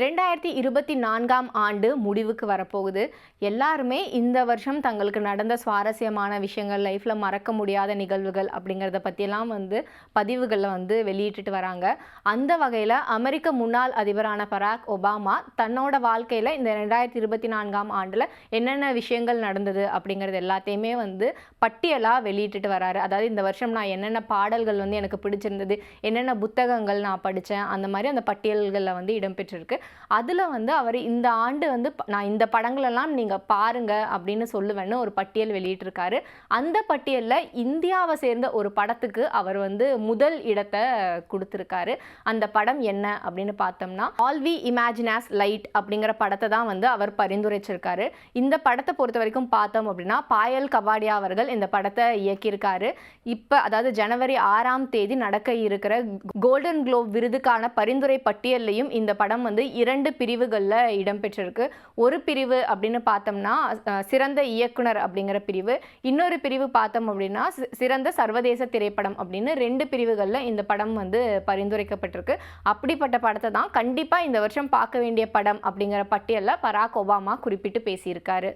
2024ஆம் ஆண்டு முடிவுக்கு வரப்போகுது. எல்லாருமே இந்த வருஷம் தங்களுக்கு நடந்த சுவாரஸ்யமான விஷயங்கள், லைஃப்ல மறக்க முடியாத நிகழ்வுகள் அப்படிங்கிறத பத்தியெல்லாம் பதிவுகள்ல வெளியிட்டுட்டு வராங்க. அந்த வகையில அமெரிக்க முன்னாள் அதிபரான பராக் ஒபாமா தன்னோட வாழ்க்கையில இந்த 2024ஆம் ஆண்டுல என்னென்ன விஷயங்கள் நடந்தது அப்படிங்கிறது எல்லாத்தையுமே பட்டியலா வெளியிட்டுட்டு வராரு. அதாவது இந்த வருஷம் நான் என்னென்ன பாடல்கள் எனக்கு பிடிச்சிருந்தது, என்னென்ன புத்தகங்கள் நான் படிச்சேன், அந்த மாதிரி அந்த பட்டியல்கள்ல இடம்பெற்றிருக்கு. அதில் அவர் இந்த ஆண்டு நான் இந்த படங்களெல்லாம் நீங்கள் பாருங்க அப்படின்னு சொல்லுவேன்னு ஒரு பட்டியல் வெளியிட்டிருக்காரு. அந்த பட்டியலில் இந்தியாவை சேர்ந்த ஒரு படத்துக்கு அவர் முதல் இடத்தை கொடுத்துருக்காரு. அந்த படம் என்ன அப்படின்னு பார்த்தோம்னா All We Imagine as Light அப்படிங்கிற படத்தை தான் அவர் பரிந்துரைச்சிருக்காரு. இந்த படத்தை பொறுத்த வரைக்கும் பார்த்தோம் அப்படின்னா பாயல் கபாடியா அவர்கள் இந்த படத்தை இயக்கியிருக்காரு. இப்போ அதாவது ஜனவரி 6ஆம் தேதி நடக்க இருக்கிற கோல்டன் குளோப் விருதுக்கான பரிந்துரை பட்டியல்லையும் இந்த படம் 2 பிரிவுகளில் இடம்பெற்றிருக்கு. ஒரு பிரிவு அப்படின்னு பார்த்தோம்னா சிறந்த இயக்குனர் அப்படிங்கிற பிரிவு, இன்னொரு பிரிவு பார்த்தோம் அப்படின்னா சிறந்த சர்வதேச திரைப்படம் அப்படின்னு 2 பிரிவுகளில் இந்த படம் பரிந்துரைக்கப்பட்டிருக்கு. அப்படிப்பட்ட படத்தை தான் கண்டிப்பாக இந்த வருஷம் பார்க்க வேண்டிய படம் அப்படிங்கிற பட்டியலில் பராக் ஒபாமா குறிப்பிட்டு பேசியிருக்காரு.